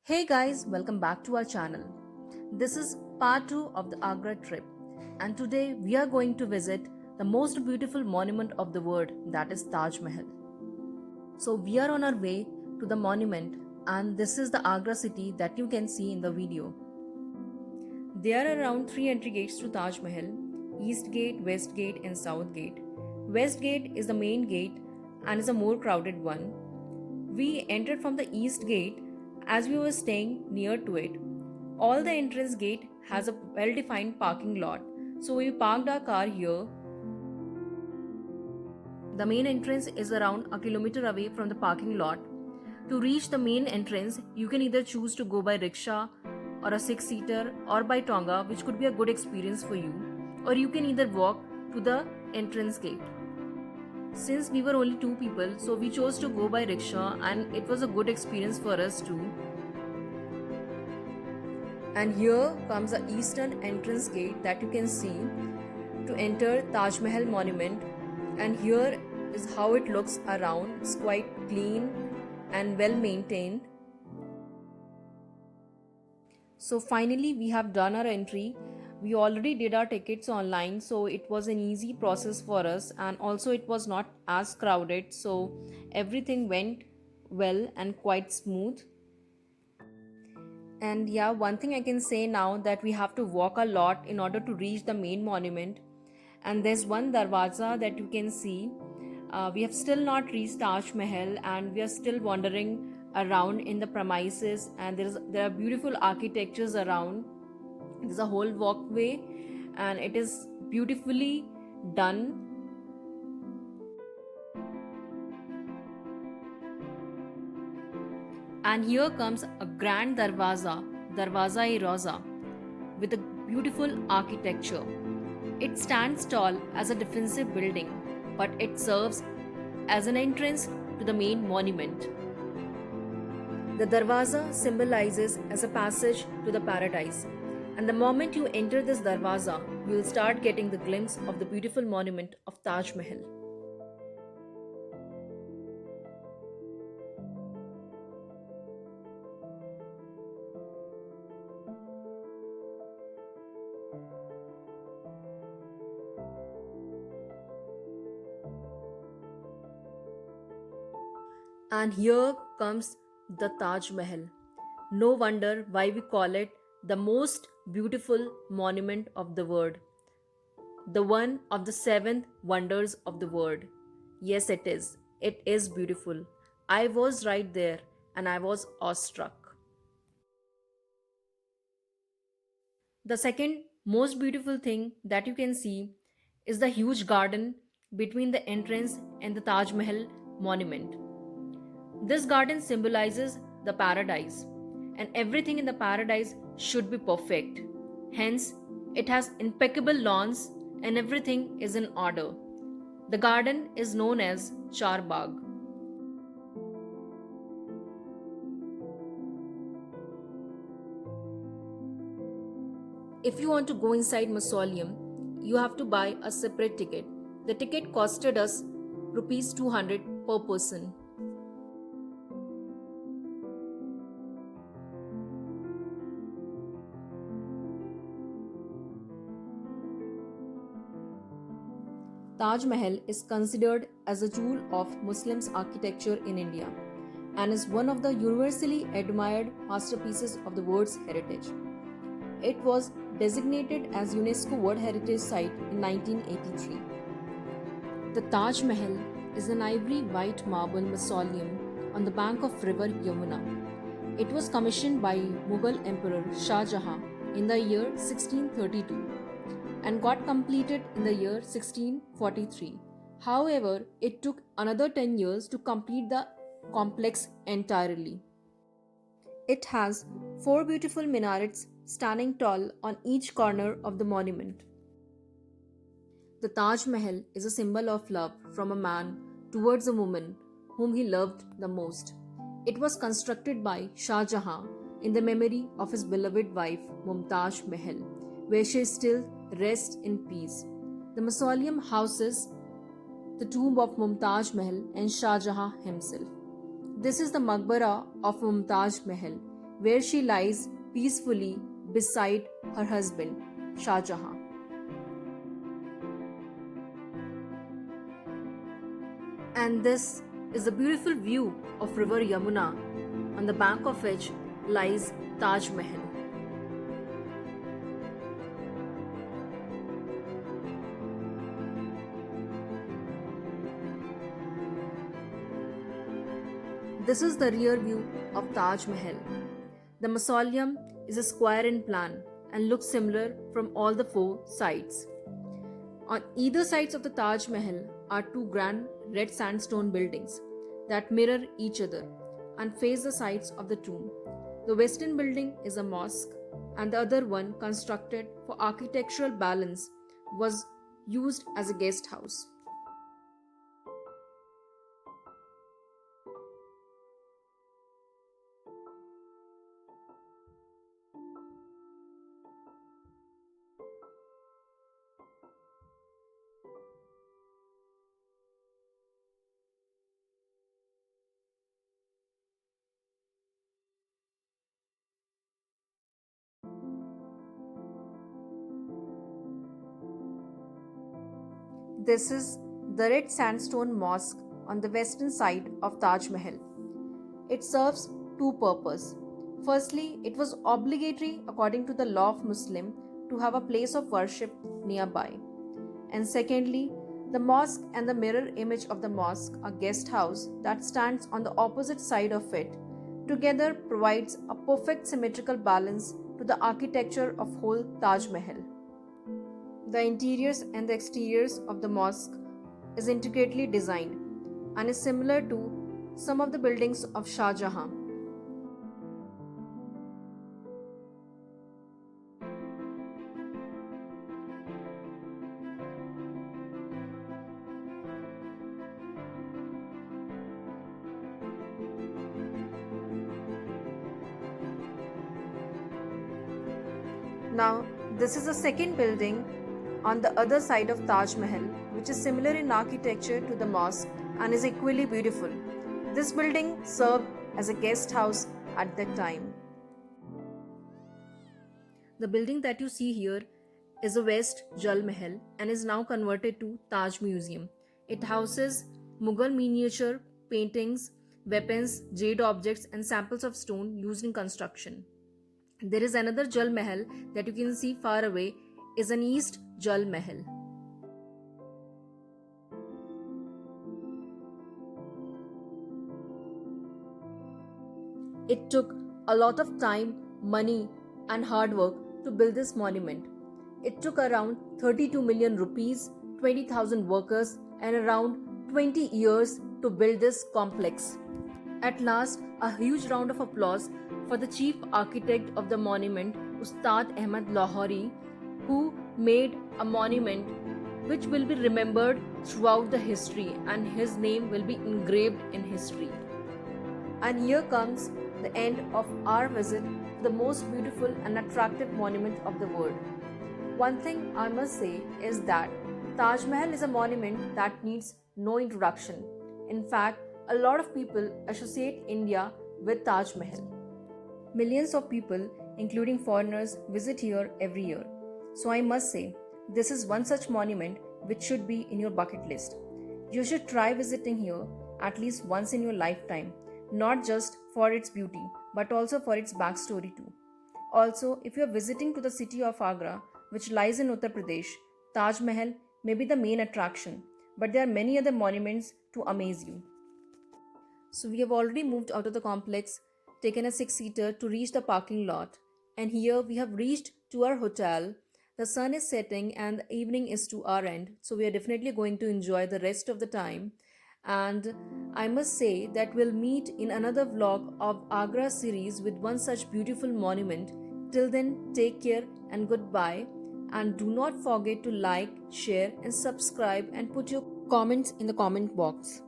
Hey guys, welcome back to our channel. This is part 2 of the Agra trip, and today we are going to visit the most beautiful monument of the world, that is Taj Mahal. So we are on our way to the monument, and this is the Agra city that you can see in the video. There are around 3 entry gates to Taj Mahal: East Gate, West Gate and South Gate. West Gate is the main gate and is a more crowded one. We entered from the East Gate as we were staying near to it. All the entrance gate has a well-defined parking lot, so we parked our car here. The main entrance is around a kilometer away from the parking lot. To reach the main entrance, you can either choose to go by rickshaw or a six-seater or by Tonga, which could be a good experience for you, or you can either walk to the entrance gate. Since we were only two people, so we chose to go by rickshaw and it was a good experience for us too. And here comes the eastern entrance gate that you can see to enter Taj Mahal monument, and here is how it looks around. It's quite clean and well maintained. So finally we have done our entry. We already did our tickets online, so it was an easy process for us, and also it was not as crowded, so everything went well and quite smooth. And yeah, one thing I can say now that we have to walk a lot in order to reach the main monument. And there's one darwaza that you can see. We have still not reached Taj Mahal and we are still wandering around in the premises, and there are beautiful architectures around. There's a whole walkway and it is beautifully done. And here comes a grand darwaza, Darwaza-e-Roza, with a beautiful architecture. It stands tall as a defensive building, but it serves as an entrance to the main monument. The darwaza symbolizes as a passage to the paradise, and the moment you enter this darwaza, you will start getting the glimpse of the beautiful monument of Taj Mahal. And here comes the Taj Mahal. No wonder why we call it the most beautiful monument of the world. The one of the seven wonders of the world. Yes, it is. It is beautiful. I was right there and I was awestruck. The second most beautiful thing that you can see is the huge garden between the entrance and the Taj Mahal monument. This garden symbolizes the paradise, and everything in the paradise should be perfect. Hence, it has impeccable lawns and everything is in order. The garden is known as Charbagh. If you want to go inside mausoleum, you have to buy a separate ticket. The ticket costed us rupees 200 per person. Taj Mahal is considered as a jewel of Muslims architecture in India and is one of the universally admired masterpieces of the world's heritage. It was designated as UNESCO World Heritage Site in 1983. The Taj Mahal is an ivory white marble mausoleum on the bank of river Yamuna. It was commissioned by Mughal Emperor Shah Jahan in the year 1632 and got completed in the year 1643. However, it took another 10 years to complete the complex entirely. It has four beautiful minarets standing tall on each corner of the monument. The Taj Mahal is a symbol of love from a man towards a woman whom he loved the most. It was constructed by Shah Jahan in the memory of his beloved wife Mumtaz Mahal, where she still rests in peace. The mausoleum houses the tomb of Mumtaz Mahal and Shah Jahan himself. This is the Maqbara of Mumtaz Mahal, where she lies peacefully beside her husband, Shah Jahan. And this is the beautiful view of river Yamuna, on the bank of which lies Taj Mahal. This is the rear view of Taj Mahal. The mausoleum is a square in plan and looks similar from all the four sides. On either sides of the Taj Mahal are two grand red sandstone buildings that mirror each other and face the sides of the tomb. The western building is a mosque, and the other one, constructed for architectural balance, was used as a guest house. This is the red sandstone mosque on the western side of Taj Mahal. It serves two purposes. Firstly, it was obligatory according to the law of Muslim to have a place of worship nearby. And secondly, the mosque and the mirror image of the mosque, a guest house that stands on the opposite side of it, together provides a perfect symmetrical balance to the architecture of whole Taj Mahal. The interiors and the exteriors of the mosque is intricately designed and is similar to some of the buildings of Shah Jahan. Now, this is the second building on the other side of Taj Mahal, which is similar in architecture to the mosque and is equally beautiful. This building served as a guest house at that time. The building that you see here is the West Jal Mahal and is now converted to Taj Museum. It houses Mughal miniature paintings, weapons, jade objects, and samples of stone used in construction. There is another Jal Mahal that you can see far away, is an East Jal Mahal. It took a lot of time, money, and hard work to build this monument. It took around 32 million rupees, 20,000 workers, and around 20 years to build this complex. At last, a huge round of applause for the chief architect of the monument, Ustad Ahmad Lahori, who made a monument which will be remembered throughout the history, and his name will be engraved in history. And here comes the end of our visit to the most beautiful and attractive monument of the world. One thing I must say is that Taj Mahal is a monument that needs no introduction. In fact, a lot of people associate India with Taj Mahal. Millions of people, including foreigners, visit here every year. So I must say, this is one such monument which should be in your bucket list. You should try visiting here at least once in your lifetime, not just for its beauty, but also for its backstory too. Also, if you are visiting to the city of Agra, which lies in Uttar Pradesh, Taj Mahal may be the main attraction, but there are many other monuments to amaze you. So we have already moved out of the complex, taken a 6-seater to reach the parking lot, and here we have reached to our hotel. The sun is setting and the evening is to our end, so we are definitely going to enjoy the rest of the time. And I must say that we'll meet in another vlog of Agra series with one such beautiful monument. Till then, take care and goodbye. And do not forget to like, share, and subscribe, and put your comments in the comment box.